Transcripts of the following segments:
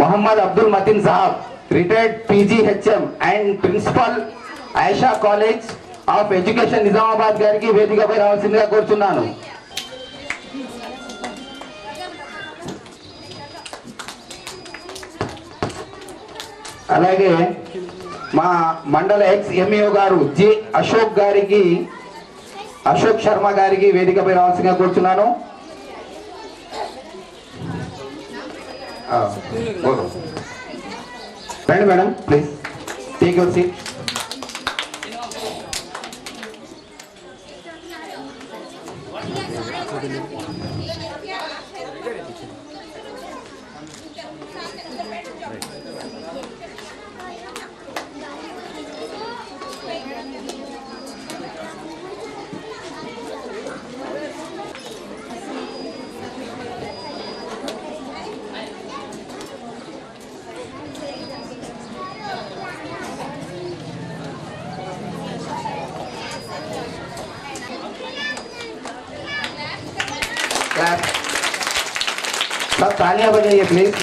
मोहम्मद अब्दुल मतीन साहब, retired PGHM and principal Ayesha college of education Nizamabad గారికి వేదికపై రావాల్సిందిగా కోరుచున్నాను. అలాగే మా మండల ఎక్స్-MAO గారు జి అశోక్ శర్మ గారికి వేదికపై రావాల్సిందిగా కోరుచున్నాను. రండి madam, please take your seat. सब तालियां बजाइए प्लीज.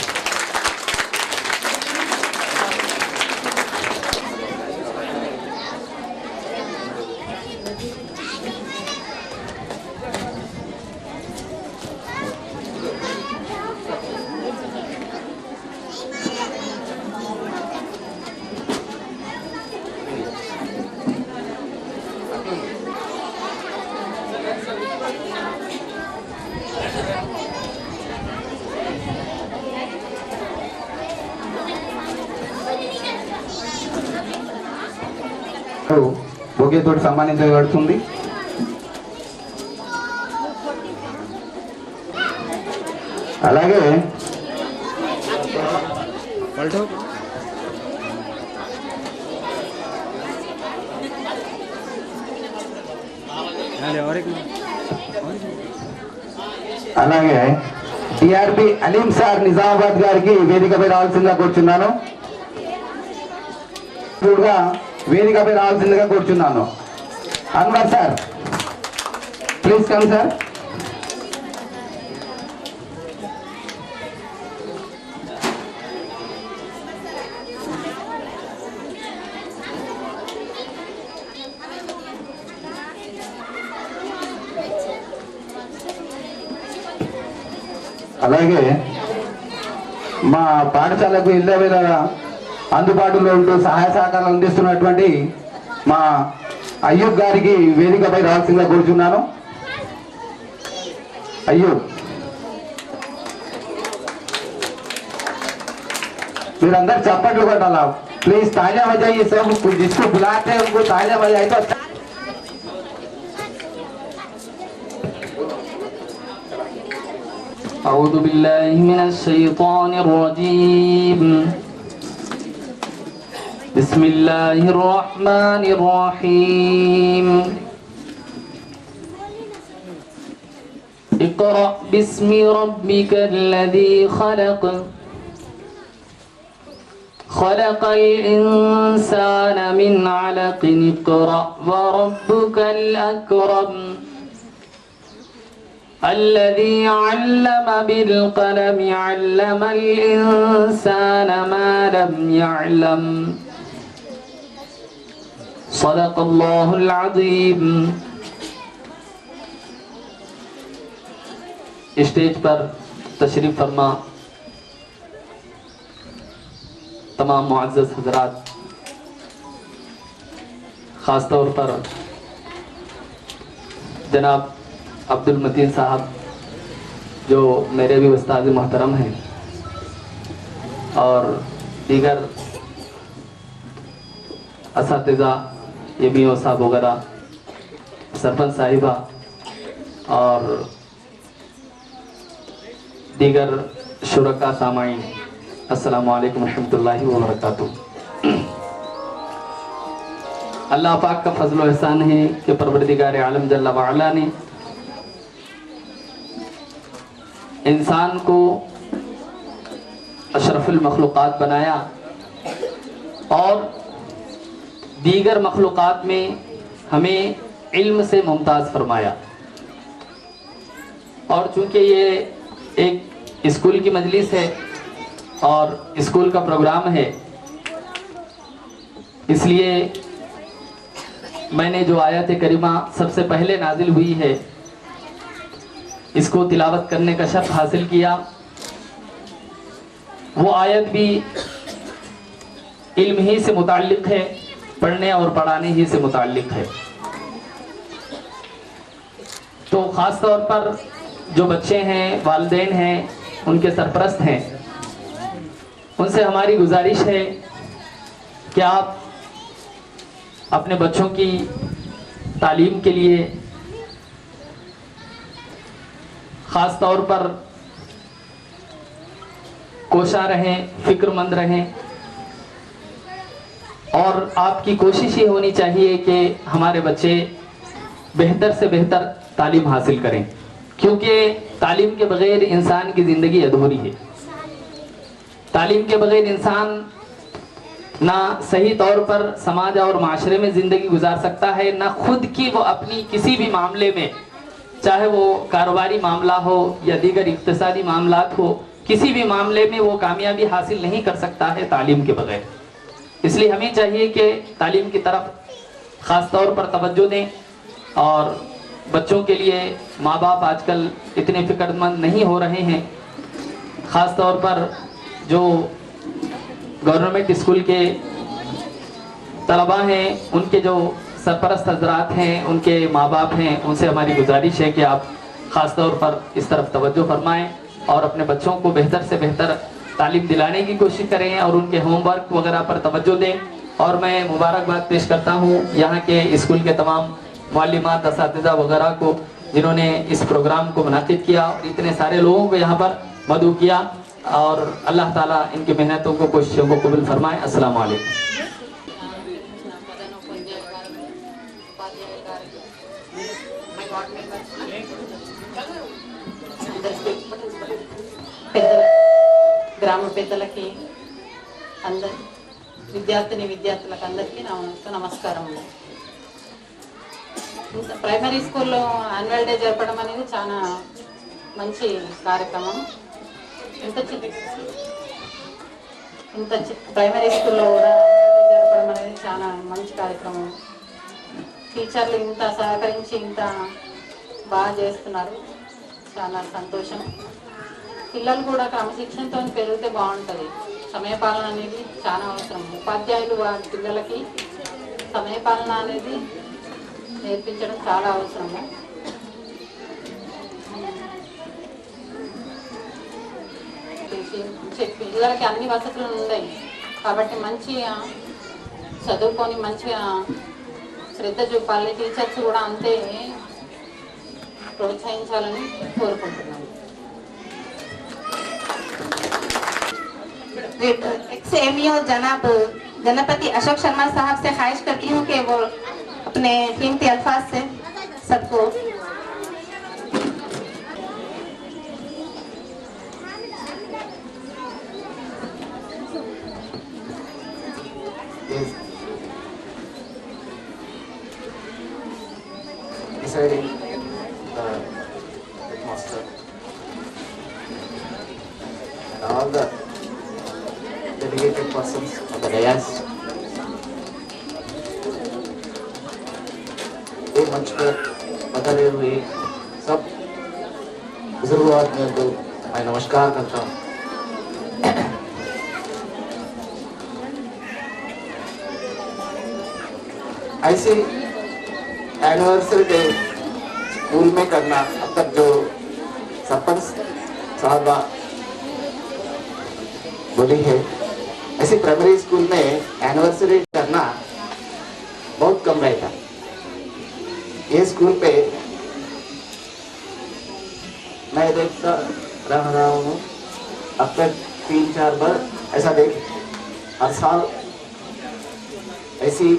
బొకేతో సన్మానించబడుతుంది. అలాగే టిఆర్బి అలీం సార్ నిజామాబాద్ గారికి వేదికపై రావాల్సిందిగా కోరుచున్నాను. వేదికపై రావాల్సిందిగా కోరుచున్నాను. Anwar sir, please come sir. అలాగే మా పాఠశాలకు ఇళ్ళవేళ అందుబాటులో ఉంటూ సహాయ సహకారాలు అందిస్తున్నటువంటి మా అయ్యూబ్ గారికి వేదికపై రావాల్సిందిగా కోరుచున్నాను. అయ్యూబ్, మీరందరూ చప్పట్లు కొట్టాలా ప్లీజ్. తాజా బజాయి सब जिसको बुलाते हैं उनको ताजा बजाई तो अच्छा. أعوذ بالله من الشيطان الرجيم. بسم الله الرحمن الرحيم. اقرأ باسم ربك الذي خلق خلق الإنسان من علق. اقرأ وربك الأكرم الذي علم بالقلم علم الإنسان ما لم يعلم. صدق الله العظيم. स्टेज पर तशरीफ फरमा तमाम मुअज़्ज़ज़ हज़रात, ख़ास तौर पर जनाब अब्दुल मतीन साहब जो मेरे भी उस्ताद मोहतरम हैं, और दीगर असातिज़ा MAO साहब वगैरह, सरपंच साहिबा और दीगर शुरका सामाईन, अस्सलामु अलैकुम रहमतुल्लाहि व बरकातुहू. अल्लाह पाक का फजल व एहसान है कि परवरदिगार आलम जल्ला व अला ने इंसान को अशरफुल मखलूक़ात बनाया और दीगर मखलूक़ात में हमें इल्म से मुमताज़ फरमाया. और चूँकि ये एक स्कूल की मजलिस है اور اسکول کا پروگرام ہے، اس لیے میں نے جو آیت کریمہ سب سے پہلے نازل ہوئی ہے اس کو تلاوت کرنے کا شرف حاصل کیا۔ وہ آیت بھی علم ہی سے متعلق ہے، پڑھنے اور پڑھانے ہی سے متعلق ہے۔ تو خاص طور پر جو بچے ہیں، والدین ہیں، ان کے سرپرست ہیں، ان سے ہماری گزارش ہے کہ آپ اپنے بچوں کی تعلیم کے لیے خاص طور پر کوشاں رہیں، فکر مند رہیں، اور آپ کی کوشش یہ ہونی چاہیے کہ ہمارے بچے بہتر سے بہتر تعلیم حاصل کریں، کیونکہ تعلیم کے بغیر انسان کی زندگی ادھوری ہے۔ تعلیم کے بغیر انسان نہ صحیح طور پر سماج اور معاشرے میں زندگی گزار سکتا ہے، نہ خود کی وہ اپنی کسی بھی معاملے میں، چاہے وہ کاروباری معاملہ ہو یا دیگر اقتصادی معاملات ہو، کسی بھی معاملے میں وہ کامیابی حاصل نہیں کر سکتا ہے تعلیم کے بغیر۔ اس لیے ہمیں چاہیے کہ تعلیم کی طرف خاص طور پر توجہ دیں، اور بچوں کے لیے ماں باپ آج کل اتنے فکر مند نہیں ہو رہے ہیں۔ خاص طور پر جو گورنمنٹ اسکول کے طلباء ہیں، ان کے جو سرپرست حضرات ہیں، ان کے ماں باپ ہیں، ان سے ہماری گزارش ہے کہ آپ خاص طور پر اس طرف توجہ فرمائیں اور اپنے بچوں کو بہتر سے بہتر تعلیم دلانے کی کوشش کریں اور ان کے ہوم ورک وغیرہ پر توجہ دیں۔ اور میں مبارکباد پیش کرتا ہوں یہاں کے اسکول کے تمام معلمات، اساتذہ وغیرہ کو، جنہوں نے اس پروگرام کو منعقد کیا اور اتنے سارے لوگوں کو یہاں پر مدعو کیا، اور اللہ تعالیٰ ان کی محنتوں کو، کوششوں کو قبول فرمائے۔ السلام علیکم۔ గ్రామ పెద్దలకి అందరి విద్యార్థులకు అందరికీ నమస్కారం। ప్రైమరీ స్కూల్లో యాన్యువల్ డే జరపడం అనేది చాలా మంచి కార్యక్రమం। ప్రైమరీ స్కూల్లో కూడా జరపడం అనేది చాలా మంచి కార్యక్రమం। టీచర్లు ఇంత సహకరించి ఇంత బాగా చేస్తున్నారు, చాలా సంతోషం। పిల్లలు కూడా క్రమశిక్షణతో పెరిగితే బాగుంటుంది। సమయపాలన అనేది చాలా అవసరం। ఉపాధ్యాయులు వారి పిల్లలకి సమయపాలన అనేది నేర్పించడం చాలా అవసరము। పిల్లలకి అన్ని వసతులు ఉన్నాయి కాబట్టి మంచిగా చదువుకొని మంచిగా శ్రద్ధ చూపాలి। టీచర్స్ కూడా అంతే ప్రోత్సహించాలని కోరుకుంటున్నాను। एक्स-एम-ई जनाब गणपति अशोक शर्मा साहब से ख्वाहिश करती हूँ कि वो अपने कीमती अल्फाज से सबको deciding the headmaster and all the delegated persons on the dais, ये मंच पर पधारे हुए सब बुजुर्गों आदमियों को मैं नमस्कार करता हूँ। ऐसे एनिवर्सरी डे स्कूल में करना, अब तक जो सरपंच साहबा बोली है, ऐसे प्राइमरी स्कूल में एनिवर्सरी करना बहुत कम रहता। ये स्कूल पे मैं देखता रहा हूँ, अब तक 3-4 बार ऐसा देख, हर साल ऐसी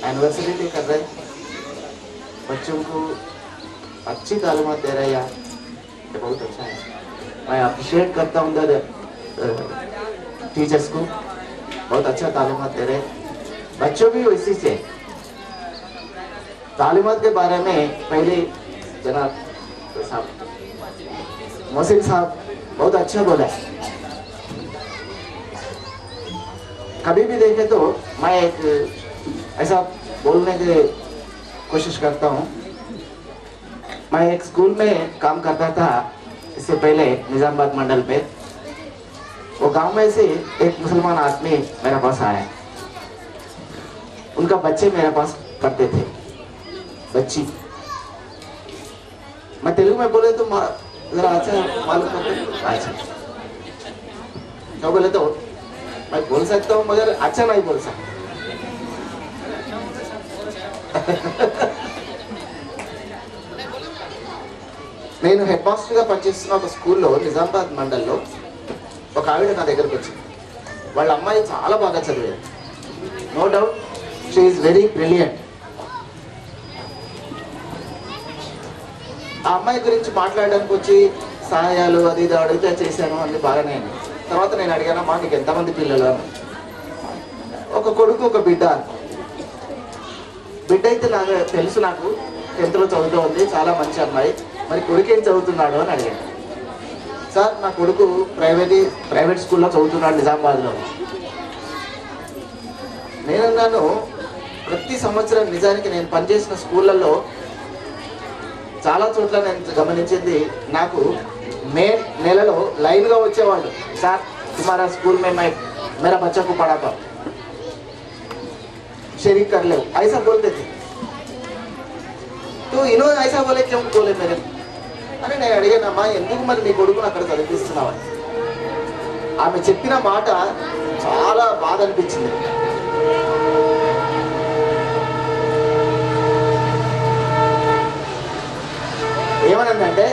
एनिवर्सरी डे कर रहे, बच्चों को अच्छी तालीमात दे रहे हैं, ये बहुत अच्छा है। मैं अप्रिशिएट करता हूँ टीचर्स को, बहुत अच्छा तालीमात दे रहे। बच्चों भी इसी से तालीमात के बारे में पहले जनाब साहब मोहसिन साहब बहुत अच्छा बोला। कभी भी देखे तो मैं एक ऐसा बोलने की कोशिश करता हूँ। मैं एक स्कूल में काम करता था इससे पहले निजामाबाद मंडल पे। वो गांव में से एक मुसलमान आदमी मेरे पास आया, उनका बच्चे मेरे पास पढ़ते थे, बच्ची। मैं तेलुगु में बोले तो जरा अच्छा मालूम करते, अच्छा तो बोले तो मैं बोल सकता हूँ मगर अच्छा नहीं बोल सकता। నేను హెడ్ మాస్టర్గా పనిచేస్తున్న ఒక స్కూల్లో నిజామాబాద్ మండల్లో ఒక ఆవిడ నా దగ్గరకు వచ్చింది. వాళ్ళ అమ్మాయి చాలా బాగా చదివేది, no doubt she is very brilliant. ఆ అమ్మాయి గురించి మాట్లాడడానికి వచ్చి సహాయాలు అది ఇది అడిగితే చేశాను, అన్ని బాగానే అయింది. తర్వాత నేను అడిగానమ్మా నీకు ఎంతమంది పిల్లలు అని. ఒక కొడుకు ఒక బిడ్డ. బిడ్డ అయితే నాకు తెలుసు, నాకు 10th లో చదువుతూ ఉంది, చాలా మంచి అమ్మాయి. మరి కొడుకు ఏం చదువుతున్నాడు అని అడిగాను. సార్ నా కొడుకు ప్రైవేట్ స్కూల్లో చదువుతున్నాడు నిజామాబాద్లో. నేనన్నాను ప్రతి సంవత్సరం నిజానికి నేను పనిచేసిన స్కూళ్ళల్లో చాలా చోట్ల నేను గమనించింది, నాకు మే నెలలో లైన్గా వచ్చేవాళ్ళు, సార్ तुम्हारा स्कूल में मैं मेरा बच्चा को पढ़ाता हूँ, शरीक कर ले, ऐसा बोलते थे. तो इन्होंने ऐसा बोले क्यों बोले मेरे అని నేను అడిగానమ్మా ఎందుకు మరి నీ కొడుకును అక్కడ చదివిస్తున్నావు అని. ఆమె చెప్పిన మాట చాలా బాధ అనిపించింది. ఏమనందంటే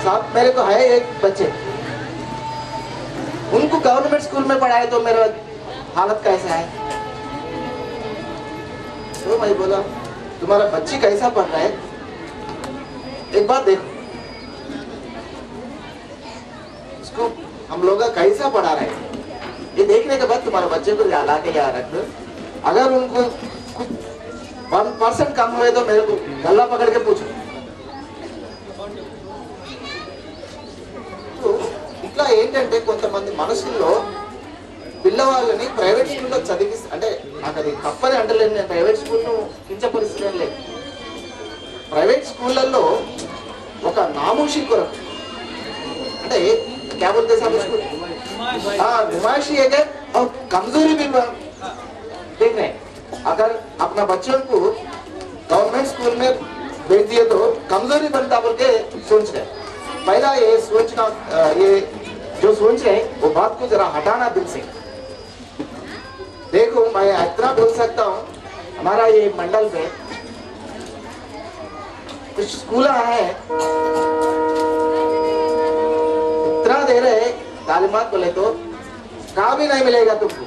साहब मेरे को है एक बच्चे, उनको गवर्नमेंट स्कूल में पढ़ाए तो मेरा हालत कैसा है. तो मैं बोला तुम्हारा बच्ची कैसा पढ़ रहा है एक बार देखो, इसको हम लोग कैसा पढ़ा रहे हैं ये देखने के बाद तुम्हारे बच्चे को ला के यहाँ रख दो. अगर उनको कुछ 1% कम हुए तो मेरे को गला पकड़ के पूछो. ఇట్లా ఏంటంటే కొంతమంది మనసుల్లో పిల్లవాళ్ళని ప్రైవేట్ స్కూల్లో చదివి, అంటే నాకు అది తప్పని అంటలేదు, నేను ప్రైవేట్ స్కూల్ను కించపరిస్తేనే లేదు. ప్రైవేట్ స్కూళ్ళల్లో ఒక నామూషి కొరకు, అంటే क्या बोलते हैं सब इसको, नुमाइशी है और कमजोरी भी देख रहे हैं. अगर अपना बच्चों को गवर्नमेंट स्कूल में भेज दिए तो कमजोरी बनता बोल के सोच रहे. पहला ये सोचना, ये जो सोच रहे हैं वो बात को जरा हटाना दिल से. देखो मैं इतना बोल सकता हूँ, हमारा ये मंडल में कुछ स्कूल है इतना दे रहे तालीमात बोले तो कहाँ भी नहीं मिलेगा तुमको,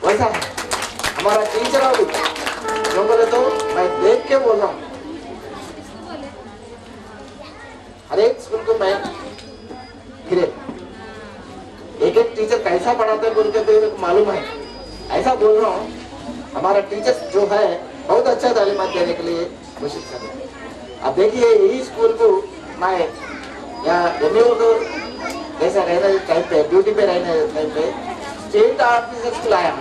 वैसा है हमारा टीचर. अभी जो बोले तो मैं देख के बोल रहा हूँ, हर एक स्कूल को मैं फिरे एक एक टीचर कैसा पढ़ाते हैं बोल के तो मेरे को मालूम है. ऐसा बोल रहा हूँ हमारा टीचर जो है बहुत अच्छा तालीमात देने के लिए कोशिश कर रहे हैं. अब देखिए यही स्कूल को मैं या एमईओ को जैसा रहने टाइम पे ड्यूटी पे रहने टाइम पे स्टेट ऑफिसर्स को लाया,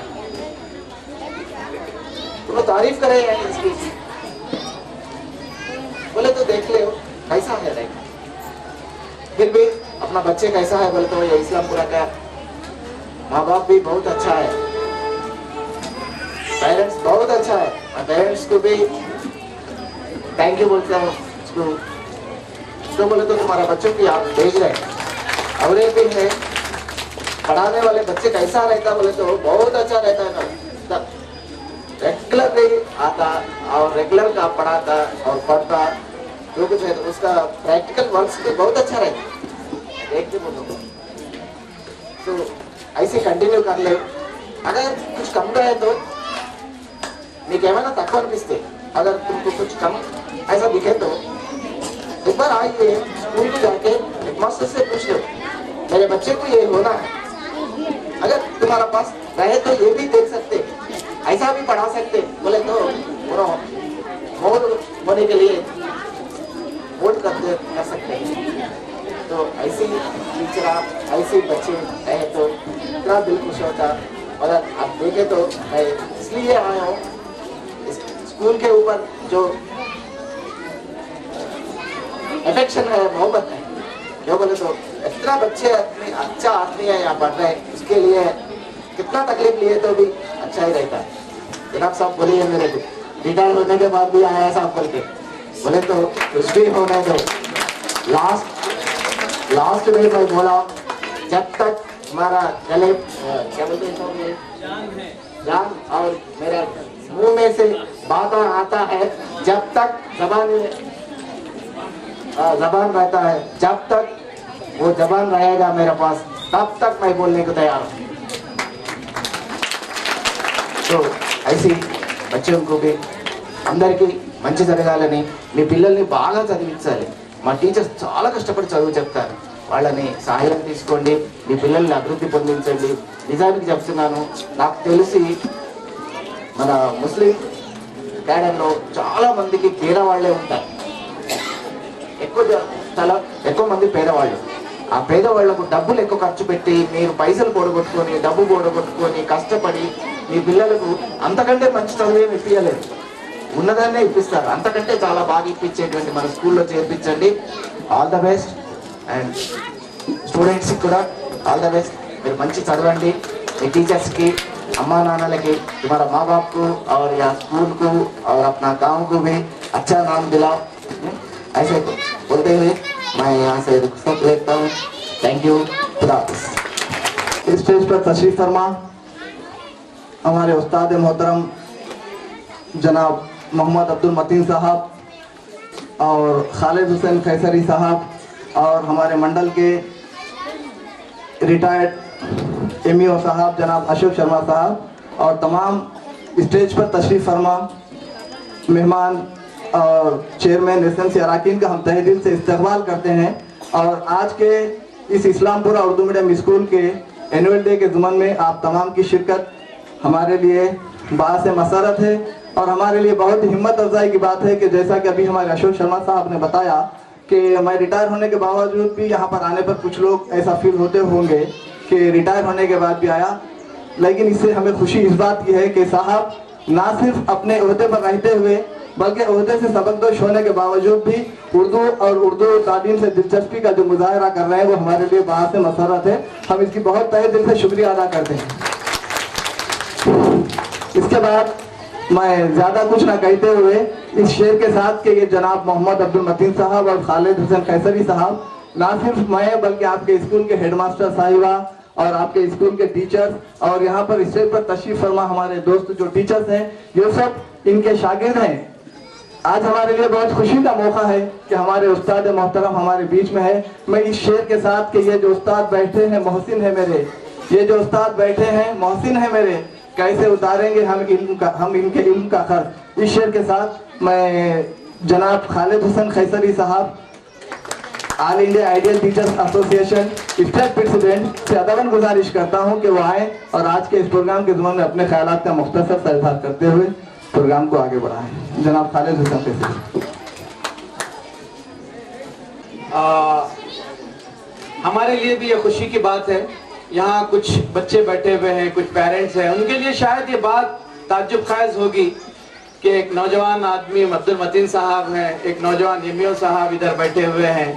तुम तारीफ करे हैं इसकी, बोले तो देख ले कैसा है रहे. फिर भी अपना बच्चे कैसा है बोले तो ये इस्लामपुरा का माँ बाप भी बहुत अच्छा है, पेरेंट्स बहुत अच्छा है. मैं पेरेंट्स को भी थैंक यू बोलता हूँ. तो बोले तो तुम्हारा बच्चों की आप भेज रहे हैं और एक भी है पढ़ाने वाले बच्चे कैसा रहता बोले तो बहुत अच्छा रहता है ना. रेगुलर नहीं आता और रेगुलर का पढ़ाता और पढ़ता जो कुछ है तो उसका प्रैक्टिकल वर्क्स भी बहुत अच्छा रहता. देख के बोलो तो ऐसे कंटिन्यू कर ले. अगर कुछ कम रहे तो మీకేమైనా తక్కువ అనిపిస్తే अगर तुमको कुछ कम ऐसा दिखे तो एक बार आइए स्कूल को जाके हेडमास्टर से पूछ लो मेरे बच्चे को ये होना है. अगर तुम्हारा पास रहे तो ये भी देख सकते, ऐसा भी पढ़ा सकते बोले तो मोर होने के लिए वोट कर सकते. तो ऐसे टीचर आप ऐसे बच्चे रहे तो इतना दिल खुश होता। और आप देखे तो मैं इसलिए आया हूँ, इस स्कूल के ऊपर जो अफेक्शन है, मोहब्बत है, जो बोले तो इतना बच्चे अच्छा आदमी है यहाँ पढ़ रहे हैं, उसके लिए कितना तकलीफ लिए तो भी अच्छा ही रहता है। जनाब साहब बोलिए मेरे को, रिटायर होने के बाद भी आया साहब बोल के, बोले तो कुछ भी होने दो। लास्ट में मैं बोला, जब तक हमारा गले क्या बोलते हैं जान और मेरा मुंह में से बात आता है, जब तक जबान रहता है, जब तक वो जबान रहेगा मेरे पास, तब तक मैं बोलने को तैयार हूँ। तो ऐसी बच्चों भी అందరికీ మంచి జరగాలని, మీ పిల్లల్ని బాగా చదివించాలి. మా టీచర్స్ చాలా కష్టపడి చదువు చెప్తారు, వాళ్ళని సహాయం తీసుకోండి, మీ పిల్లల్ని అభివృద్ధి పొందించండి. నిజానికి చెప్తున్నాను, నాకు తెలిసి మన ముస్లిం క్యాడర్లో చాలా మందికి పేదవాళ్లే ఉంటారు, ఎక్కువ మంది పేదవాళ్ళు. ఆ పేదవాళ్లకు డబ్బులు ఎక్కువ ఖర్చు పెట్టి మీరు పైసలు కూడగొట్టుకొని, డబ్బు కూడగొట్టుకొని కష్టపడి మీ పిల్లలకు అంతకంటే మంచి చదువు ఏమి ఇప్పించలేదు, ఉన్నదాన్నే ఇప్పిస్తారు. అంతకంటే చాలా బాగా ఇప్పించేటువంటి మన స్కూల్లో చేర్పించండి. All the best. అండ్ స్టూడెంట్స్కి కూడా ఆల్ ద బెస్ట్. మీరు మంచి చదవండి. మీ టీచర్స్కి, अम्मा नाना की, तुम्हारा माँ बाप को और या स्कूल को और अपना गांव को भी अच्छा नाम दिलाओ। ऐसे बोलते हुए मैं यहाँ से रुखसत लेता हूँ। Thank you. खुदा हाफिज़। इस स्टेज पर तशरीफ फरमा हमारे उस्ताद मोहतरम जनाब मोहम्मद अब्दुल मतीन साहब और खालिद हुसैन खैसरी साहब और हमारे मंडल के रिटायर्ड एमईओ साहब जनाब अशोक शर्मा साहब और तमाम स्टेज पर तशरीफ फरमा मेहमान और चेयरमैन रेसिडेंसी अराकीन का हम तहे दिल से इस्तकबाल करते हैं। और आज के इस इस्लामपुरा उर्दू मीडियम स्कूल के एनुअल डे के ज़ुमन में आप तमाम की शिरकत हमारे लिए बाअस मसरत है और हमारे लिए बहुत ही हिम्मत अफजाई की बात है कि जैसा कि अभी हमारे अशोक शर्मा साहब ने बताया कि मैं रिटायर होने के बावजूद भी यहाँ पर आने पर कुछ लोग ऐसा फील होते होंगे कि रिटायर होने के बाद भी आया, लेकिन इससे हमें खुशी इस बात की है कि साहब ना सिर्फ अपने ओहदे पर रहते हुए बल्कि ओहदे से सबकदोश होने के बावजूद भी उर्दू और उर्दू तालीम से दिलचस्पी का जो मुजाहरा कर रहे हैं वो हमारे लिए बात से मसरत है। हम इसकी बहुत तहे दिल से शुक्रिया अदा करते हैं। इसके बाद मैं ज़्यादा कुछ ना कहते हुए इस शेर के साथ कि ये जनाब मोहम्मद अब्दुल मतीन साहब और खालिद हुसैन खैसरी साहब ना सिर्फ मैं बल्कि आपके स्कूल के हेडमास्टर साहिबा और आपके स्कूल के टीचर्स और यहाँ पर स्टेज पर तशरीफ फरमा हमारे दोस्त जो टीचर्स हैं ये सब इनके शागिर्द हैं। आज हमारे लिए बहुत खुशी का मौका है कि हमारे उस्ताद मोहतरम हमारे बीच में है। मैं इस शेर के साथ कि ये जो उस्ताद बैठे हैं मोहसिन है मेरे, ये जो उस्ताद बैठे हैं मोहसिन है मेरे, कैसे उतारेंगे हम इनके इल्म का खर्च। इस शेर के साथ मैं जनाब खालिद हुसैन खैसरी साहब all India ideal teachers association state president से अदबन गुजारिश करता हूं कि वो आए और आज के इस प्रोग्राम के ज़ुमन में अपने ख्यालात का मुख्तसर सा इज़हार करते हुए प्रोग्राम को आगे बढ़ाएं। जनाब खालिद हुसैन खैसरी। हमारे लिए भी ये खुशी की बात है, यहाँ कुछ बच्चे बैठे हुए हैं, कुछ पेरेंट्स हैं, उनके लिए शायद ये बात ताज्जुब खाइज होगी कि एक नौजवान आदमी अब्दुल मतीन साहब हैं, एक नौजवान एमईओ साहब इधर बैठे हुए हैं,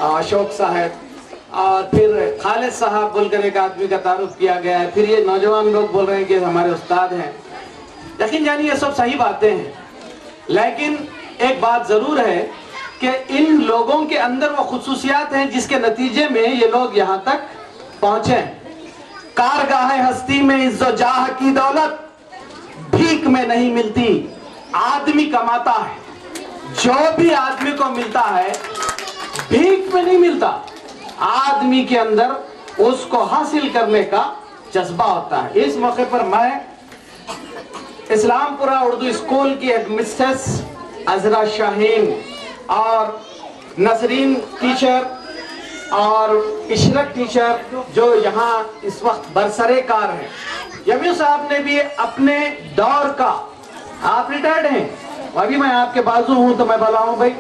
अशोक साहब और फिर खालिद साहब बोलकर एक आदमी का तारुफ किया गया है, फिर ये नौजवान लोग बोल रहे हैं कि हमारे उस्ताद हैं। यकीन जानिए ये सब सही बातें हैं, लेकिन एक बात ज़रूर है कि इन लोगों के अंदर वो खुसूसियात हैं जिसके नतीजे में ये लोग यहाँ तक पहुँचे। कारगाह हस्ती में इज्जो जाह की दौलत भीख में नहीं मिलती, आदमी कमाता है। जो भी आदमी को मिलता है भीख में नहीं मिलता, आदमी के अंदर उसको हासिल करने का जज्बा होता है। इस मौके पर मैं इस्लामपुरा उर्दू स्कूल की हेडमिस्ट्रेस अजरा शाहीन और नसरीन टीचर और इशरक टीचर जो यहाँ इस वक्त बरसरे कार हैं, यमीन साहब ने भी अपने दौर का, आप रिटायर्ड हैं, अभी मैं आपके बाजू हूं तो मैं बोला हूं भाई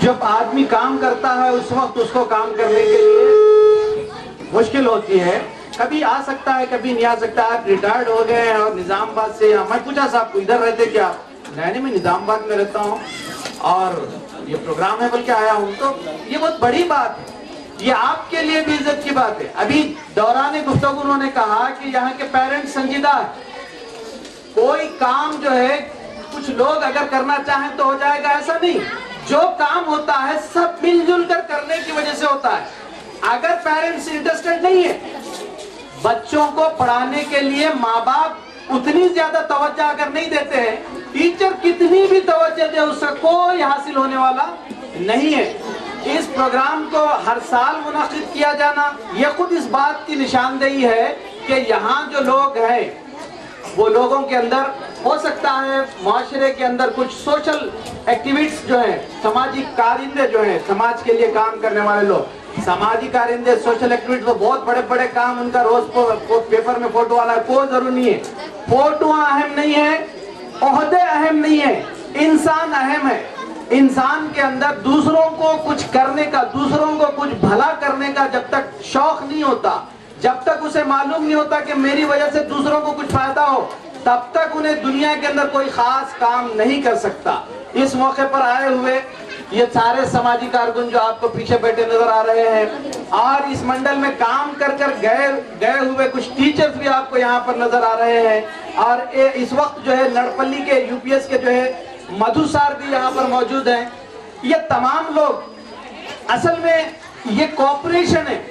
जब आदमी काम करता है उस वक्त उसको काम करने के लिए मुश्किल होती है, کبھی آ سکتا ہے کبھی نہیں آ سکتا. آپ ریٹائرڈ ہو گئے ہیں اور نظام آباد سے. میں پوچھا صاحب کو ادھر رہتے کیا؟ نہیں میں نظام آباد میں رہتا ہوں اور یہ پروگرام ہے بلکہ آیا ہوں. تو یہ بہت بڑی بات ہے, یہ آپ کے لیے بھی عزت کی بات ہے. ابھی دوران گفتگو انہوں نے کہا کہ یہاں کے پیرنٹس سنجیدہ ہیں. کوئی کام جو ہے کچھ لوگ اگر کرنا چاہیں تو ہو جائے گا, ایسا نہیں. جو کام ہوتا ہے سب مل جل کر کرنے کی وجہ سے ہوتا ہے. اگر پیرنٹس انٹرسٹڈ نہیں ہے بچوں کو پڑھانے کے لیے, ماں باپ اتنی زیادہ توجہ اگر نہیں دیتے ہیں, ٹیچر کتنی بھی توجہ دے اس سے کوئی حاصل ہونے والا نہیں ہے. اس پروگرام کو ہر سال منعقد کیا جانا یہ خود اس بات کی نشاندہی ہے کہ یہاں جو لوگ ہیں وہ لوگوں کے اندر ہو سکتا ہے معاشرے کے اندر کچھ سوشل ایکٹیویٹس جو ہیں, سماجی کارندے جو ہیں, سماج کے لیے کام کرنے والے لوگ, سماجی کارندے, سوشل ایکٹیویٹس, وہ بہت بڑے بڑے کام ان کا روز پیپر میں فوٹو والا ہے, کوئی ضرور نہیں ہے. فوٹو اہم نہیں ہے, عہدے اہم نہیں ہے, انسان اہم ہے. انسان کے اندر دوسروں کو کچھ کرنے کا, دوسروں کو کچھ بھلا کرنے کا جب تک شوق نہیں ہوتا, جب تک اسے معلوم نہیں ہوتا کہ میری وجہ سے دوسروں کو کچھ فائدہ ہو, تب تک انہیں دنیا کے اندر کوئی خاص کام نہیں کر سکتا. اس موقع پر آئے ہوئے یہ سارے سماجی کارکن جو آپ کو پیچھے بیٹھے نظر آ رہے ہیں اور اس منڈل میں کام کر کر گئے ہوئے کچھ ٹیچرز بھی آپ کو یہاں پر نظر آ رہے ہیں, اور اس وقت جو ہے نڑپلی کے یو پی ایس کے جو ہے مدھو سار بھی یہاں پر موجود ہیں. یہ تمام لوگ اصل میں یہ کوپریشن ہے.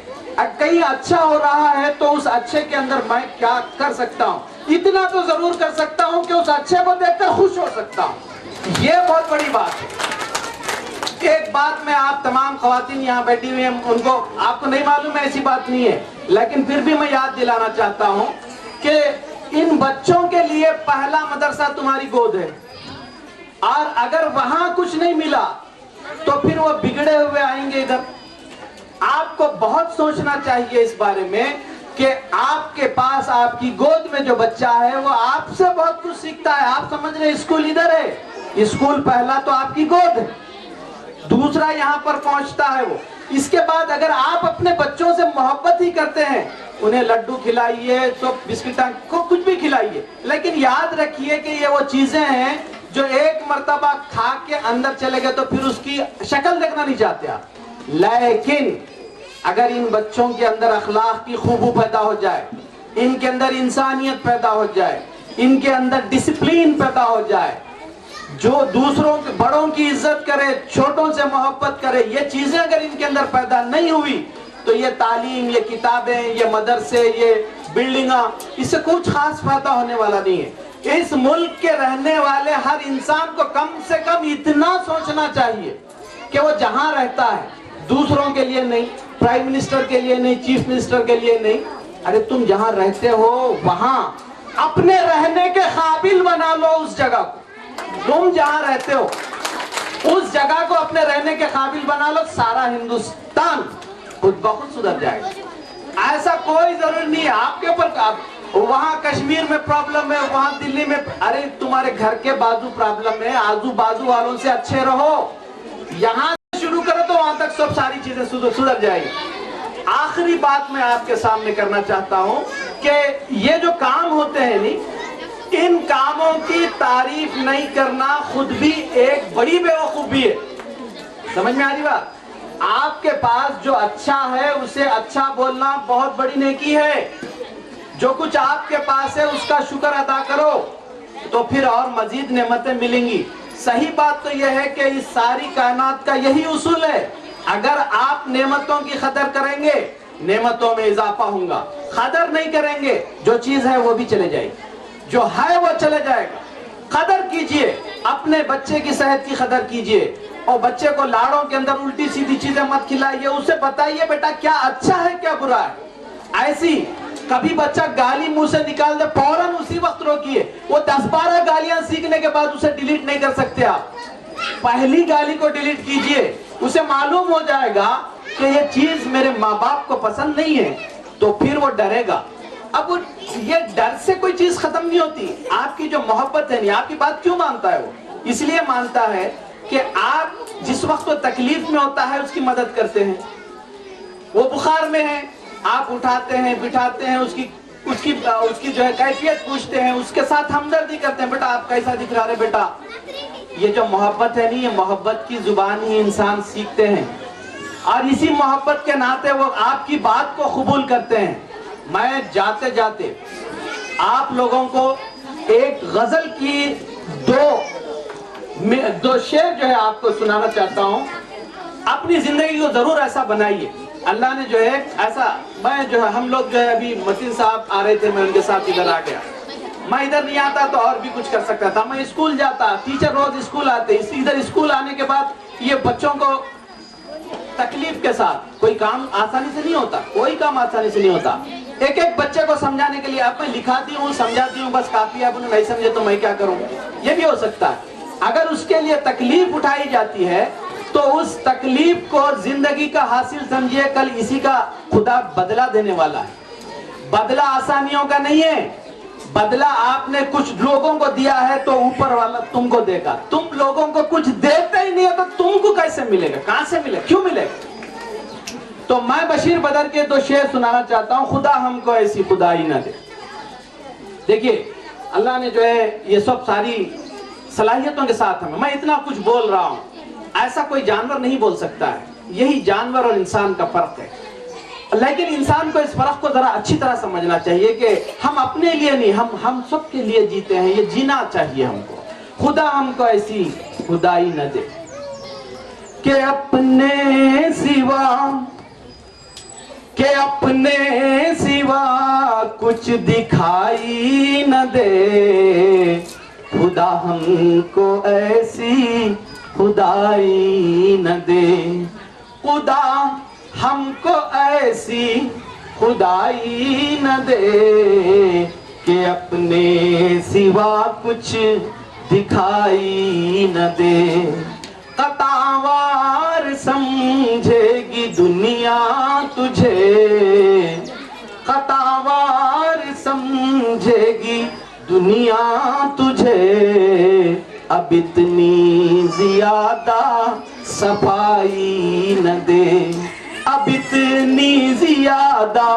کہیں اچھا ہو رہا ہے تو اس اچھے کے اندر میں کیا کر سکتا ہوں, اتنا تو ضرور کر سکتا ہوں کہ اس اچھے کو دیکھ کر خوش ہو سکتا ہوں. یہ بہت بڑی بات ہے. ایک بات میں آپ تمام خواتین یہاں بیٹھی ہوئی ہیں, ان کو آپ کو نہیں معلوم ہے, ایسی بات نہیں ہے, لیکن پھر بھی میں یاد دلانا چاہتا ہوں کہ ان بچوں کے لیے پہلا مدرسہ تمہاری گود ہے, اور اگر وہاں کچھ نہیں ملا تو پھر وہ بگڑے ہوئے آئیں گے ادھر. آپ کو بہت سوچنا چاہیے اس بارے میں کہ آپ کے پاس آپ کی گود میں جو بچہ ہے وہ آپ سے بہت کچھ سیکھتا ہے. آپ سمجھ رہے اسکول ادھر ہے, اسکول پہلا تو آپ کی گود ہے, دوسرا یہاں پر پہنچتا ہے وہ. اس کے بعد اگر آپ اپنے بچوں سے محبت ہی کرتے ہیں, انہیں لڈو کھلائیے تو بسکٹ کو کچھ بھی کھلائیے, لیکن یاد رکھیے کہ یہ وہ چیزیں ہیں جو ایک مرتبہ کھا کے اندر چلے گئے تو پھر اس کی شکل دیکھنا نہیں چاہتے آپ. لیکن اگر ان بچوں کے اندر اخلاق کی خوبو پیدا ہو جائے, ان کے اندر انسانیت پیدا ہو جائے, ان کے اندر ڈسپلین پیدا ہو جائے, جو دوسروں کے بڑوں کی عزت کرے, چھوٹوں سے محبت کرے, یہ چیزیں اگر ان کے اندر پیدا نہیں ہوئی تو یہ تعلیم, یہ کتابیں, یہ مدرسے, یہ بلڈنگاں, اس سے کچھ خاص فائدہ ہونے والا نہیں ہے. اس ملک کے رہنے والے ہر انسان کو کم سے کم اتنا سوچنا چاہیے کہ وہ جہاں رہتا ہے دوسروں کے لیے نہیں, پرائم منسٹر کے لیے نہیں, چیف منسٹر کے لیے نہیں, ارے تم جہاں رہتے ہو وہاں اپنے رہنے کے قابل بنا لو اس جگہ کو. تم جہاں رہتے ہو اس جگہ کو اپنے رہنے کے قابل بنا لو, سارا ہندوستان خود بخود سدھر جائے گا. ایسا کوئی ضرور نہیں ہے آپ کے اوپر. وہاں کشمیر میں پرابلم ہے, وہاں دلی میں, ارے تمہارے گھر کے بازو پرابلم ہے, آزو بازو والوں سے اچھے رہو, یہاں سے شروع کرو تو وہاں تک سب ساری چیزیں سدھر جائیں گی. آخری بات میں آپ کے سامنے کرنا چاہتا ہوں کہ یہ جو کام ہوتے ہیں نہیں, ان کاموں کی تعریف نہیں کرنا خود بھی ایک بڑی بیوقوفی ہے. سمجھ میں آ رہی بات؟ آپ کے پاس جو اچھا ہے اسے اچھا بولنا بہت بڑی نیکی ہے. جو کچھ آپ کے پاس ہے اس کا شکر ادا کرو تو پھر اور مزید نعمتیں ملیں گی. صحیح بات تو یہ ہے کہ اس ساری کائنات کا یہی اصول ہے, اگر آپ نعمتوں کی قدر کریں گے نعمتوں میں اضافہ ہوگا, قدر نہیں کریں گے جو چیز ہے وہ بھی چلے جائے گی, جو ہے وہ چلے جائے گا. قدر کیجئے, اپنے بچے کی صحت کی قدر کیجئے, اور بچے کو لاڑوں کے اندر الٹی سیدھی چیزیں مت کھلائیے, اسے بتائیے بیٹا کیا اچھا ہے کیا برا ہے. ایسی کبھی بچہ گالی منہ سے نکال دے فوراً اسی وقت روکیے, وہ 10-12 گالیاں سیکھنے کے بعد اسے ڈیلیٹ نہیں کر سکتے آپ. پہلی گالی کو ڈیلیٹ کیجئے, اسے معلوم ہو جائے گا کہ یہ چیز میرے ماں باپ کو پسند نہیں ہے تو پھر وہ ڈرے گا. اب یہ ڈر سے کوئی چیز ختم نہیں ہوتی. آپ کی جو محبت ہے نہیں, آپ کی بات کیوں مانتا ہے وہ؟ اس لیے مانتا ہے کہ آپ جس وقت وہ تکلیف میں ہوتا ہے اس کی مدد کرتے ہیں. وہ بخار میں ہے, آپ اٹھاتے ہیں بٹھاتے ہیں اس کی جو ہے کیفیت پوچھتے ہیں, اس کے ساتھ ہمدردی کرتے ہیں, بیٹا آپ کیسا دکھ رہا ہے بیٹا. یہ جو محبت ہے نہیں, یہ محبت کی زبان ہی انسان سیکھتے ہیں, اور اسی محبت کے ناطے وہ آپ کی بات کو قبول کرتے ہیں. میں جاتے جاتے آپ لوگوں کو ایک غزل کی دو شعر جو ہے آپ کو سنانا چاہتا ہوں. اپنی زندگی کو ضرور ایسا بنائیے. اللہ نے جو ہے ایسا, میں جو ہے ہم لوگ جو ہے ابھی متین صاحب آ رہے تھے, میں ان کے ساتھ ادھر آ گیا. میں ادھر نہیں آتا تو اور بھی کچھ کر سکتا تھا. میں اسکول جاتا, ٹیچر روز اسکول آتے, ادھر اسکول آنے کے بعد یہ بچوں کو تکلیف کے ساتھ, کوئی کام آسانی سے نہیں ہوتا, کوئی کام آسانی سے نہیں ہوتا. ایک ایک بچے کو سمجھانے کے لیے اب میں لکھاتی ہوں, سمجھاتی ہوں, بس کافی ہے. اب انہیں نہیں سمجھے تو میں کیا کروں. یہ بھی ہو سکتا ہے. اگر اس کے لیے تکلیف اٹھائی جاتی ہے تو اس تکلیف کو زندگی کا حاصل سمجھیے. کل اسی کا خدا بدلہ دینے والا ہے. بدلہ آسانیوں کا نہیں ہے, بدلہ آپ نے کچھ لوگوں کو دیا ہے تو اوپر والا تم کو دے گا. تم لوگوں کو کچھ دیتے ہی نہیں ہو تو تم کو کیسے ملے گا, کہاں سے ملے, کیوں ملے گا. تو میں بشیر بدر کے دو شعر سنانا چاہتا ہوں. خدا ہم کو ایسی خدائی نہ دے. دیکھیے اللہ نے جو ہے یہ سب ساری صلاحیتوں کے ساتھ ہمیں, میں اتنا کچھ بول رہا ہوں, ایسا کوئی جانور نہیں بول سکتا ہے. یہی جانور اور انسان کا فرق ہے. لیکن انسان کو اس فرق کو ذرا اچھی طرح سمجھنا چاہیے کہ ہم اپنے لیے نہیں, ہم سب کے لیے جیتے ہیں. یہ جینا چاہیے ہم کو. خدا ہم کو ایسی خدائی نہ دے کہ اپنے سوا کچھ دکھائی نہ دے. خدا ہم کو ایسی خدائی نہ دے. خدا ہم کو ایسی خدائی نہ دے کہ اپنے سوا کچھ دکھائی نہ دے. قطعوار سمجھے گی دنیا تجھے, قطعوار سمجھے گی دنیا تجھے. اب اتنی زیادہ صفائی نہ دے, اب اتنی زیادہ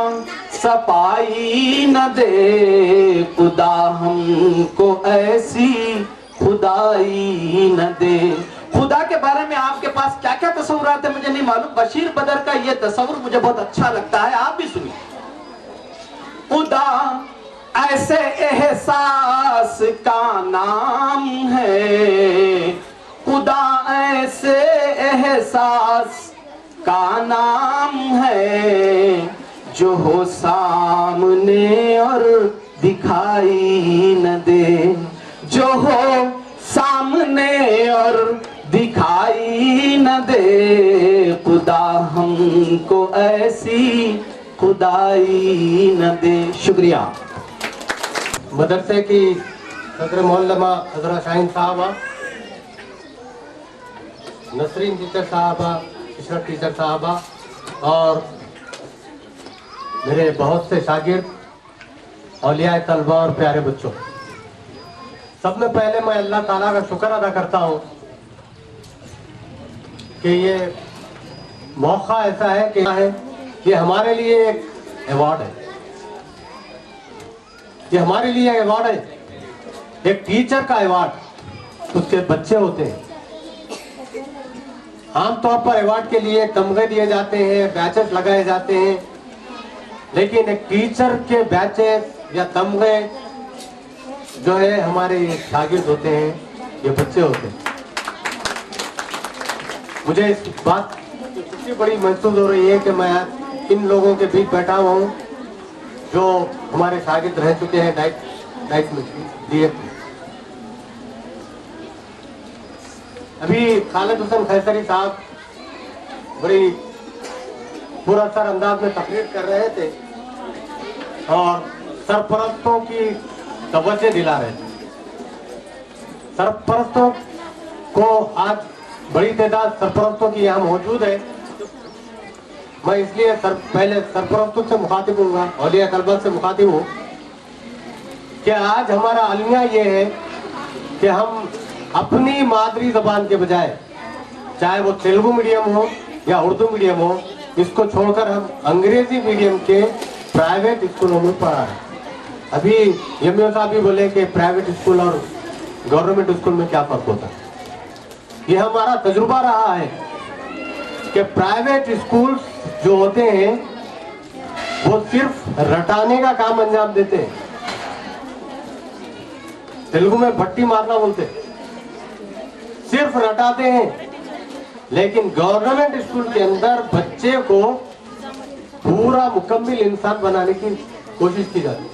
صفائی نہ دے. خدا ہم کو ایسی خدائی نہ دے. خدا کے بارے میں آپ کے پاس کیا کیا تصورات ہیں مجھے نہیں معلوم. بشیر بدر کا یہ تصور مجھے بہت اچھا لگتا ہے, آپ بھی سنیے. خدا ایسے احساس کا نام ہے, خدا ایسے احساس کا نام ہے جو ہو سامنے اور دکھائی نہ دے, جو ہو سامنے اور دکھائی نہ دے. خدا ہم کو ایسی خدائی نہ دے. شکریہ. مدرسے کی صدر معلمہ حضرت شاہین صاحبہ, نسرین ٹیچر صاحبہ, عشرت ٹیچر صاحبہ, اور میرے بہت سے شاگرد, اولیاء طلبہ اور پیارے بچوں, سب میں پہلے میں اللہ تعالیٰ کا شکر ادا کرتا ہوں کہ یہ موقع ایسا ہے کہ یہ ہمارے لیے ایک ایوارڈ ہے. یہ ہمارے لیے ایوارڈ ہے, ایک ٹیچر کا ایوارڈ. اس کے بچے ہوتے ہیں. عام طور پر ایوارڈ کے لیے تمغے دیے جاتے ہیں, بیچز لگائے جاتے ہیں, لیکن ایک ٹیچر کے بیچز یا تمغے جو ہے ہمارے شاگرد ہوتے ہیں, یہ بچے ہوتے ہیں. مجھے اس بات کی خوشی بڑی محسوس ہو رہی ہے کہ میں ان لوگوں کے بیچ بیٹھا ہوا ہوں جو ہمارے شاگرد رہ چکے ہیں ڈائٹ میں دیے. ابھی خالد حسین خیسری صاحب بڑی پورا سر انداز میں تقریر کر رہے تھے اور سرپرستوں کی توجہ دلا رہے تھے. سرپرستوں کو آج بڑی تعداد سرپرستوں کی یہاں موجود ہے. میں اس لیے پہلے سرپرستوں سے مخاطب ہوں گا, اولیاء طلبہ سے مخاطب ہوں کہ آج ہمارا المیہ یہ ہے کہ ہم اپنی مادری زبان کے بجائے, چاہے وہ تیلگو میڈیم ہو یا اردو میڈیم ہو, इसको छोड़कर हम अंग्रेजी मीडियम के प्राइवेट स्कूलों में पढ़ा है। अभी एमओ साहब भी बोले कि प्राइवेट स्कूल और गवर्नमेंट स्कूल में क्या फर्क होता है। ये हमारा तजुर्बा रहा है कि प्राइवेट स्कूल जो होते हैं वो सिर्फ रटाने का काम अंजाम देते हैं, तेलुगु में भट्टी मारना बोलते हैं, सिर्फ रटाते हैं। लेकिन गवर्नमेंट स्कूल के अंदर बच्चे को पूरा मुकम्मल इंसान बनाने की कोशिश की जाती है।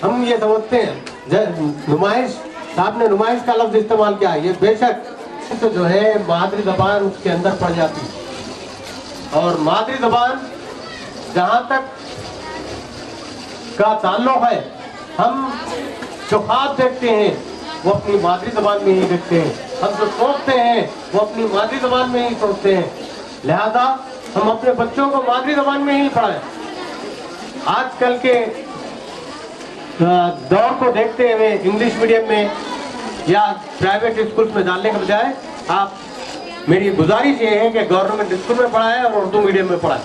हम ये समझते हैं, नुमाइश साहब ने नुमाइश का लफ्ज इस्तेमाल किया, ये बेशक तो जो है मादरी जबान उसके अंदर पड़ जाती है, और मादरी जबान जहां तक का ताल्लुक है, हम जो ख्वाब देखते हैं वो अपनी मादरी जबान में ही देखते हैं, हम जो सोचते हैं वो अपनी मादरी जबान में ही सोचते हैं। लिहाजा हम अपने बच्चों को मादरी जबान में ही पढ़ाएं। आजकल के दौर को देखते हुए इंग्लिश मीडियम में या प्राइवेट स्कूल में डालने के बजाय आप, मेरी गुजारिश ये है कि गवर्नमेंट स्कूल में पढ़ाएं और उर्दू मीडियम में पढ़ाएं।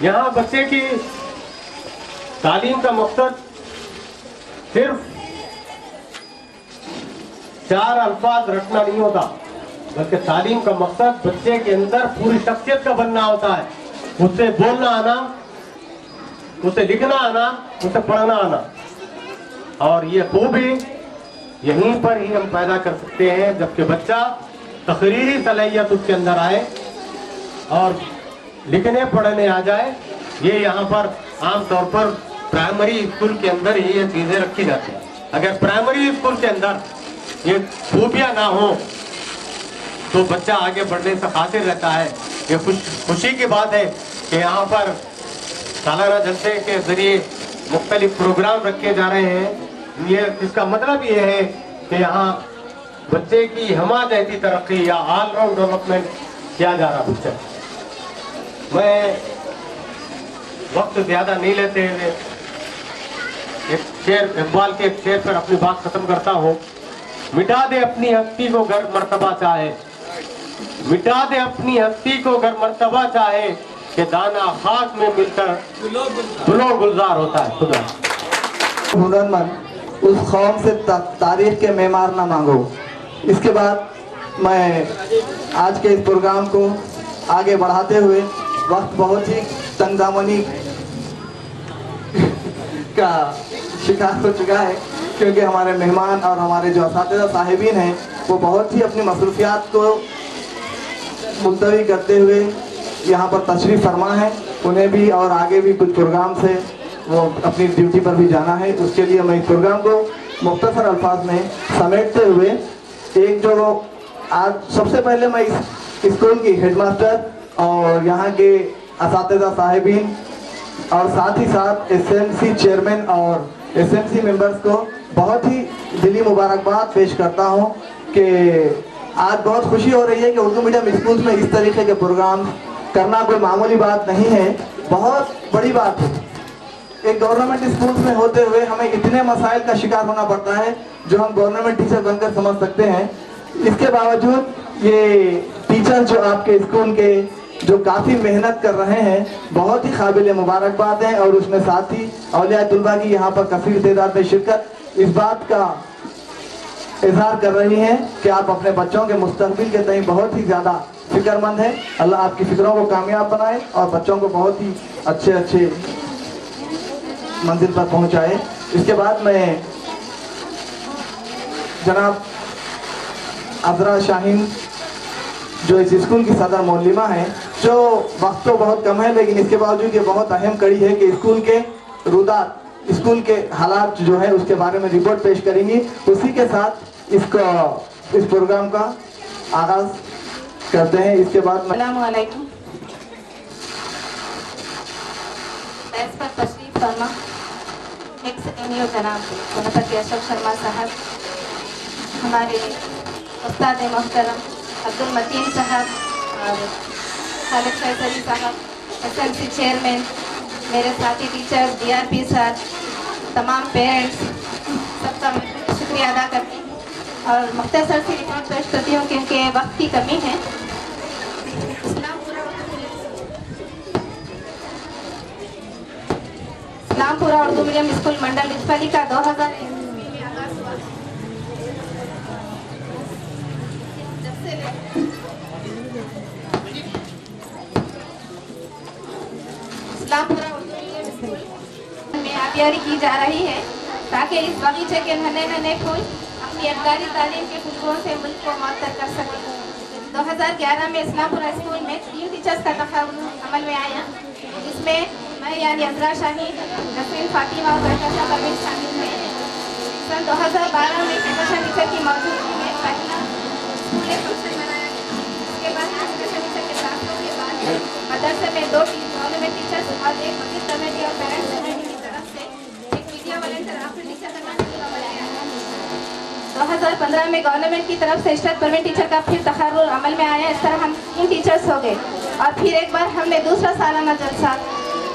यहाँ बच्चे की तालीम का मकसद सिर्फ 4 अल्फाज रटना नहीं होता, बल्कि तालीम का मकसद बच्चे के अंदर पूरी शख्सियत का बनना होता है। उससे बोलना आना, उसे लिखना आना, उसे पढ़ना आना, और ये खूबी यहीं पर ही हम पैदा कर सकते हैं जबकि बच्चा तकरीरी सलाहियत उसके अंदर आए और लिखने पढ़ने आ जाए। ये यहाँ पर आमतौर पर प्राइमरी स्कूल के अंदर ही ये चीजें रखी जाती हैं। अगर प्राइमरी स्कूल के अंदर ये खूबियां ना हो तो बच्चा आगे बढ़ने से कासिर रहता है। ये खुशी की बात है कि यहाँ पर सालाना जलसे के जरिए मुख्तलिफ प्रोग्राम रखे जा रहे हैं। ये इसका मतलब ये है कि यहाँ बच्चे की हमाजती तरक्की या ऑलराउंड डेवलपमेंट किया जा रहा बच्चा। मैं वक्त ज्यादा नहीं लेते हुए एक शेर, इकबाल के एक शेर पर अपनी बात खत्म करता हूँ। मिटा दे अपनी हस्ती को गर मर्तबा चाहे, मिटा दे अपनी हस्ती को गर मर्तबा चाहे, कि दाना खाक में मिलकर गुलो गुलजार होता है। खुदा हुनरमंद उस कौम से तारीख के मेमार ना मांगो। इसके बाद मैं आज के इस प्रोग्राम को आगे बढ़ाते हुए, वक्त बहुत ही तंगदामनी का शिकार हो चुका है, क्योंकि हमारे मेहमान और हमारे जो असातिज़ा साहिबीन हैं वो बहुत ही अपनी मसरूफियात को मुलतवी करते हुए यहाँ पर तशरीफ़ फरमा है। उन्हें भी और आगे भी कुछ प्रोग्राम से वो अपनी ड्यूटी पर भी जाना है। उसके लिए मैं इस प्रोग्राम को मुख्तसर अल्फाज में समेटते हुए एक जो आज सबसे पहले मैं इस स्कूल की हेडमास्टर और यहाँ के असातिज़ा साहिबीन और साथ ही साथ एसएमसी चेयरमैन और एसएमसी मेंबर्स को बहुत ही दिली मुबारकबाद पेश करता हूँ कि आज बहुत खुशी हो रही है कि उर्दू मीडियम स्कूल में इस तरीके के प्रोग्राम करना कोई मामूली बात नहीं है, बहुत बड़ी बात है। एक गवर्नमेंट स्कूल में होते हुए हमें इतने मसाइल का शिकार होना पड़ता है जो हम गवर्नमेंट टीचर बनकर समझ सकते हैं। इसके बावजूद ये टीचर जो आपके स्कूल के जो काफ़ी मेहनत कर रहे हैं, बहुत ही काबिल मुबारकबाद हैं। और उसमें साथ ही औलिया तुलबा की यहाँ पर कसीर तादाद में शिरकत इस बात का इजहार कर रही हैं कि आप अपने बच्चों के मुस्तकबिल के तय बहुत ही ज़्यादा फिक्रमंद हैं। अल्लाह आपकी फिक्रों को कामयाब बनाए और बच्चों को बहुत ही अच्छे मंजिल पर पहुँचाए। इसके बाद मैं जनाब अजरा शाहीन जो इस स्कूल की सदर मौलिमा है, जो वक्त तो बहुत कम है लेकिन इसके बावजूद ये बहुत अहम कड़ी है कि स्कूल के रुदात, स्कूल के हालात जो है उसके बारे में रिपोर्ट पेश करेंगी। उसी के साथ इस प्रोग्राम का आगाज करते हैं। इसके बाद अस्सलामुअलैकुम। पर तशरीफ फरमा एक्स-एमओ जनाब गणपति अशोक शर्मा साहब, हमारे उस्ताद मोहतरम अब्दुल मतीन साहब और खालिद फैसली साहब, एसएमसी चेयरमैन, मेरे साथी टीचर्स, DRP सर, तमाम पेरेंट्स सबका मैं शुक्रिया अदा करती हूँ और मुख्तसर सी रिपोर्ट पेश करती हूँ क्योंकि वक्त की कमी है। इस्लामपुरा उर्दू मीडियम स्कूल मंडल रिजवाली का 2001 में आगाज हुआ। जब से इस्लामपुरा उर्दू मीडियम स्कूल में आबियारी की जा रही है ताकि इस बगीचे के नन्हे नन्हे फूल अपनी अबकारी तालीम के खुशबुओं से मुल्क को मुअत्तर कर सकें। 2011 में इस्लामपुरा स्कूल में 3 टीचर्स का तखर्रुज अमल में आया, जिसमें मैं यानी अजरा शाहीन, नसरीन फातिमा और कहकशा परवीन शामिल थे। सन 2012 में कहकशा टीचर की मौजूदगी में पहला स्कूल फंक्शन मनाया गया। इसके बाद कहकशा टीचर के दाखिलों के बाद मदरसे में 2 गवर्नमेंट टीचर्स और एक मस्जिद कमेटी और पेरेंट्स कमेटी की तरफ से एक मीडिया वॉलंटियर आखिरी टीचर का नाम बनाया गया। 2015 में गवर्नमेंट की तरफ से इशरत परवीन टीचर का फिर तखर्रुज अमल में आया। इस तरह हम 3 टीचर्स हो गए और फिर एक बार हमने दूसरा सालाना जलसा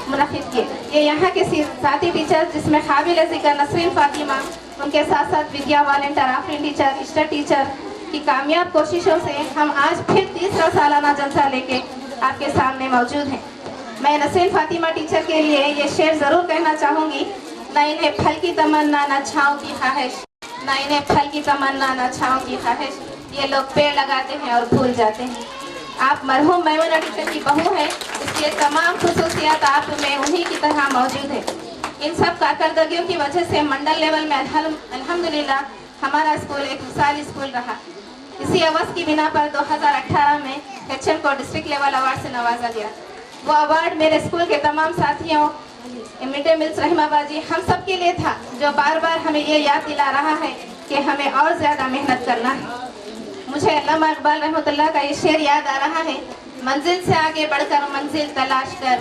मुनक़िद किए। ये यहाँ के साथी टीचर्स जिसमें काबिल ज़िक्र नसरीन फातिमा, उनके साथ साथ Vidya volunteer, Afreen teacher, Ishrat teacher की कामयाब कोशिशों से हम आज फिर तीसरा सालाना जलसा लेके आपके सामने मौजूद हैं। मैं नसरीन फातिमा टीचर के लिए ये शेर ज़रूर कहना चाहूँगी, न इन्हें फल की तमन्ना न छाँव की ख्वाहिश, न इन्हें फल की तमन्ना न छाँव की ख्वाहिश, ये लोग पेड़ लगाते हैं और भूल जाते हैं। आप मरहूम मैमूना टीचर की बहू हैं, इसलिए तमाम खुसूसियात आप में उन्हीं की तरह मौजूद है। इन सब कारकर्दगियों की वजह से मंडल लेवल में अल्हम्दुलिल्लाह हमारा स्कूल एक मिसाली स्कूल रहा। इसी अवज़ की बिना पर 2018 में HM को डिस्ट्रिक्ट लेवल अवार्ड से नवाजा गया। वो अवार्ड मेरे स्कूल के तमाम साथियों, मिड डे मील्स रहमाबाजी, हम सब के लिए था, जो बार बार हमें ये याद दिला रहा है कि हमें और ज़्यादा मेहनत करना है। मुझे अल्लामा इकबाल रहमतुल्लाह का ये शेर याद आ रहा है, मंजिल से आगे बढ़कर मंजिल तलाश कर,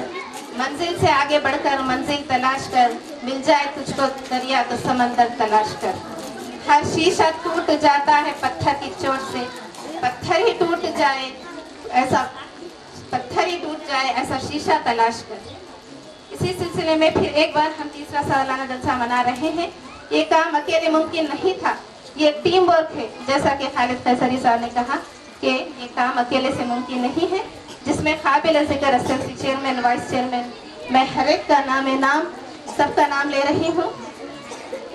मंजिल से आगे बढ़कर मंजिल तलाश कर, मिल जाए तुझको दरिया तो समंदर तलाश कर। हर शीशा टूट जाता है पत्थर की चोट से, पत्थर ही टूट जाए ऐसा शीशा तलाश कर। इसी सिलसिले में फिर एक बार हम तीसरा सालाना जलसा मना रहे हैं। ये काम अकेले मुमकिन नहीं था, ये टीम वर्क है। जैसा कि खालिद कैसरी साहब ने कहा कि ये काम अकेले से मुमकिन नहीं है, जिसमें काबिल ज़िक्र SLC चेयरमैन, वाइस चेयरमैन, मैं हर एक का नाम सबका नाम ले रही हूँ।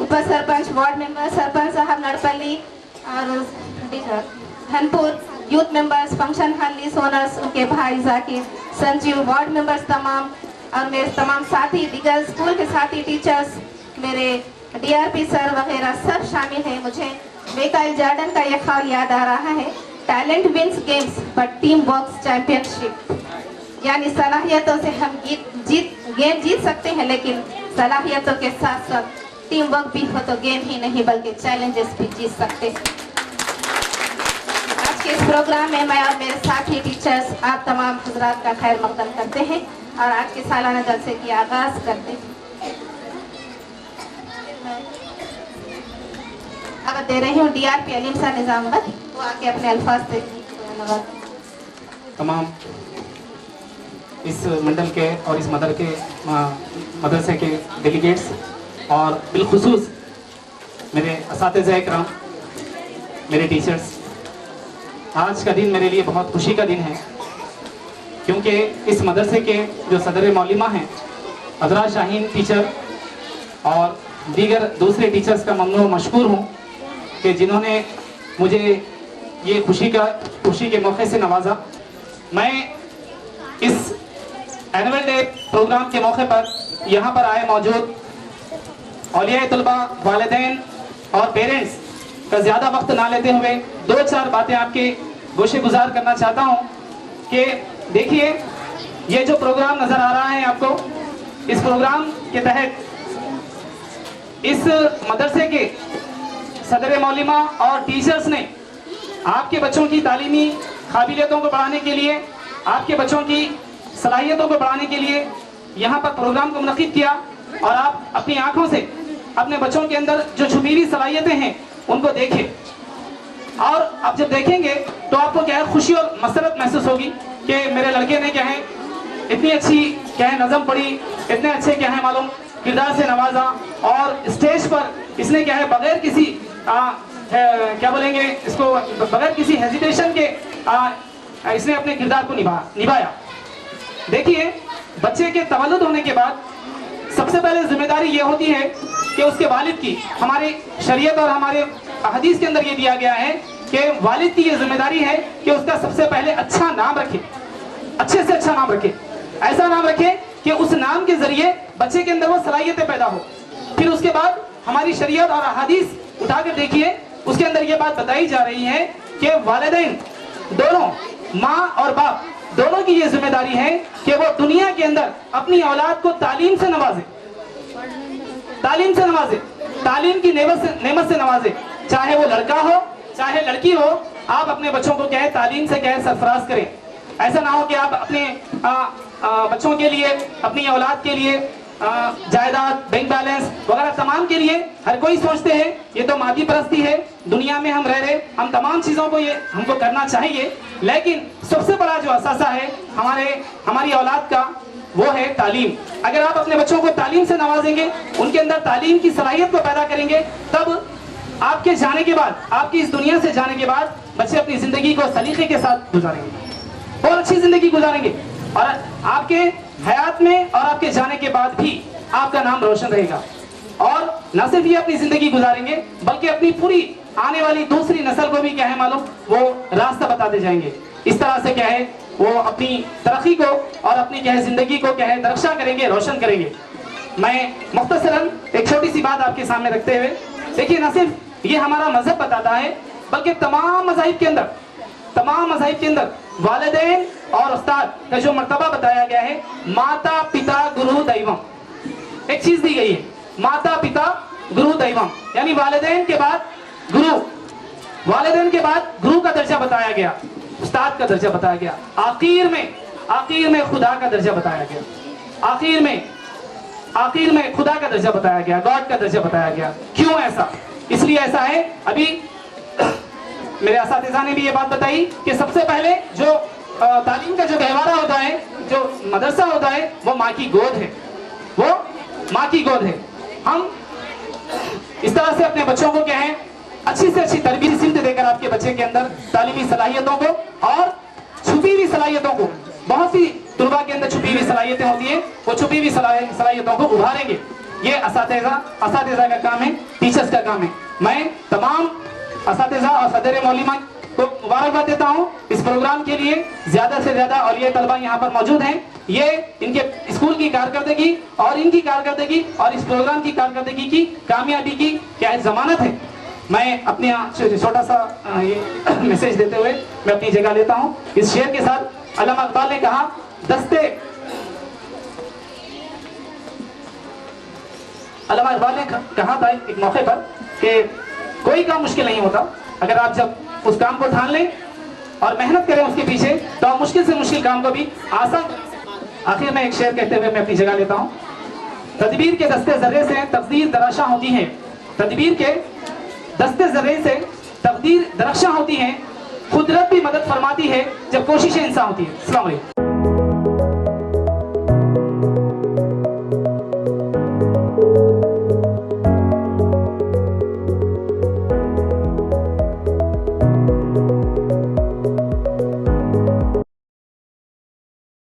उप सरपंच, वार्ड मेंबर, सरपंच साहब नड़पल्ली और Dhanpur, youth members, function hall lease owners, उनके भाई जाकिर, संजीव, वार्ड मेंबर्स तमाम और मेरे तमाम साथी, दीगर स्कूल के साथी टीचर्स, मेरे DRP सर वगैरह सब शामिल हैं। मुझे माइकल जॉर्डन का यह ख्याल याद आ रहा है, talent wins games but team works championship. यानी सलाहियतों से हम गेम जीत सकते हैं, लेकिन सलाहियतों के साथ साथ टीम वर्क भी हो तो गेम ही नहीं बल्कि चैलेंजेस भी जीत सकते हैं। आज के इस प्रोग्राम में मैं और मेरे साथी टीचर्स आप तमाम हजरात का खैर मकदम करते हैं और आज के सालाना जलसे की आगाज करते हैं। अब दे रही हूँ DRP अलीम सा निजामत, वो आके अपने अल्फाज से तमाम इस मंडल के और इस मदरसे के डेलीगेट्स और बिलखुसूस मेरे असातिज़ा इकराम, मेरे टीचर्स, आज का दिन मेरे लिए बहुत खुशी का दिन है, क्योंकि इस मदरसे के जो सदर मौलिमा हैं अजरा शाहीन टीचर और दीगर दूसरे टीचर्स का ममनू मशकूर हूँ कि जिन्होंने मुझे ये खुशी के मौके से नवाजा। मैं इस एनुअल डे प्रोग्राम के मौके पर यहाँ पर आए मौजूद औलिया तलबा, वालिदैन और पेरेंट्स का ज़्यादा वक्त ना लेते हुए 2-4 बातें आपके गोशे गुजार करना चाहता हूँ कि देखिए, ये जो प्रोग्राम नज़र आ रहा है आपको, इस प्रोग्राम के तहत इस मदरसे के सदर मौलिमा और टीचर्स ने आपके बच्चों की तालीमी काबिलियतों को बढ़ाने के लिए, आपके बच्चों की सलाहियतों को बढ़ाने के लिए यहाँ पर प्रोग्राम को मुनक़िद किया और आप अपनी आंखों से अपने बच्चों के अंदर जो छुपी सलाहियतें हैं उनको देखें। और अब जब देखेंगे तो आपको क्या है, खुशी और मसरत महसूस होगी कि मेरे लड़के ने क्या है इतनी अच्छी क्या है नज़म पढ़ी, इतने अच्छे क्या है मालूम किरदार से नवाजा और स्टेज पर इसने क्या है बगैर किसी क्या बोलेंगे इसको, बगैर किसी हेजिटेशन के इसने अपने किरदार को निभाया। देखिए, बच्चे के तवल्लुद होने के बाद सबसे पहले जिम्मेदारी ये होती है कि उसके वालिद की, हमारे शरीयत और हमारे हदीस के अंदर ये दिया गया है कि वालिद की ये जिम्मेदारी है कि उसका सबसे पहले अच्छा नाम रखे, अच्छे से अच्छा नाम रखे, ऐसा नाम रखे कि उस नाम के जरिए बच्चे के अंदर वो सलाहियतें पैदा हो। फिर उसके बाद हमारी शरीयत और हदीस उठाकर देखिए, उसके अंदर ये बात बताई जा रही है कि वालिदैन दोनों, माँ और बाप दोनों की ये जिम्मेदारी है कि वो दुनिया के अंदर अपनी औलाद को तालीम से नवाजे, तालीम से नवाजे, तालीम की नेमत से नवाजे, चाहे वो लड़का हो चाहे लड़की हो। आप अपने बच्चों को क्या है तालीम से क्या है सरफराज करें। ऐसा ना हो कि आप अपने बच्चों के लिए, अपनी औलाद के लिए जायदाद, बैंक बैलेंस वगैरह तमाम के लिए हर कोई सोचते हैं ये तो मादी परस्ती है, दुनिया में हम रह रहे, हम तमाम चीज़ों को ये हमको करना चाहिए, लेकिन सबसे बड़ा जो असासा है हमारी औलाद का वो है तालीम। अगर आप अपने बच्चों को तालीम से नवाजेंगे, उनके अंदर तालीम की सलाहियत को पैदा करेंगे, तब आपके जाने के बाद, आपकी इस दुनिया से जाने के बाद बच्चे अपनी जिंदगी को सलीके के साथ गुजारेंगे, बहुत अच्छी जिंदगी गुजारेंगे और आपके हयात में और आपके जाने के बाद भी आपका नाम रोशन रहेगा। और न सिर्फ ये अपनी जिंदगी गुजारेंगे बल्कि अपनी पूरी आने वाली दूसरी नस्ल को भी क्या है मालूम, वो रास्ता बताते जाएंगे। इस तरह से क्या है वो अपनी तरक्की को और अपनी क्या है जिंदगी को क्या है दरख्शां करेंगे, रोशन करेंगे। मैं मुख्तसरन एक छोटी सी बात आपके सामने रखते हुए, देखिए न सिर्फ ये हमारा मजहब बताता है बल्कि तमाम मज़ाहिब के अंदर वालिदैन और उस्ताद का जो मर्तबा बताया गया है, माता पिता गुरु दैवम, एक चीज दी गई है, माता पिता गुरु दैवम, यानी वालिदैन के बाद गुरु, वालिदैन के बाद गुरु का दर्जा बताया गया, उस्ताद का दर्जा बताया गया, आखिर में खुदा का दर्जा बताया गया, आखिर में खुदा का दर्जा बताया गया, गॉड का दर्जा बताया गया। क्यों ऐसा? इसलिए ऐसा है, अभी मेरे असातिज़ा ने भी ये बात बताई कि सबसे पहले जो तालीम का जो गहवारा होता है, जो मदरसा होता है, वो माँ की गोद है, वो माँ की गोद है। हम इस तरह से अपने बच्चों को क्या है अच्छी से अच्छी तरबियत सिमत देकर आपके बच्चे के अंदर तालीमी सलाहियतों को और छुपी हुई सलाहियतों को, बहुत सी तुलबा के अंदर छुपी हुई सलाहियतें होती हैं, वो छुपी हुई सलाहियतों को उभारेंगे। ये असातिज़ा का काम है, टीचर्स का काम है। मैं तमाम असातिज़ा और सदर मौलिमा को मुबारकबाद देता हूँ इस प्रोग्राम के लिए। ज्यादा से ज्यादा औलिया तलबा यहाँ पर मौजूद हैं। ये इनके स्कूल की कारकर्दगी और इनकी कारकर्दगी और इस प्रोग्राम की कारकर्दगी की कामयाबी की क्या है जमानत है। मैं अपने छोटा सा ये मैसेज देते हुए मैं अपनी जगह लेता हूँ इस शेर के साथ। अल्लामा इकबाल ने कहा, अल्लामा इकबाल ने कहा था एक मौके पर कि कोई काम मुश्किल नहीं होता, अगर आप जब उस काम को ठान लें और मेहनत करें उसके पीछे तो आप मुश्किल से मुश्किल काम को भी आसान। आखिर में एक शेर कहते हुए मैं अपनी जगह लेता हूँ। तदबीर के दस्ते जर्रे से तकदीर दराशा होती है, तदबीर के दस्ते जर्रे से तकदीर दराशा होती है, कुदरत भी मदद फरमाती है जब कोशिशें इंसान होती है। अस्सलाम वालेकुम।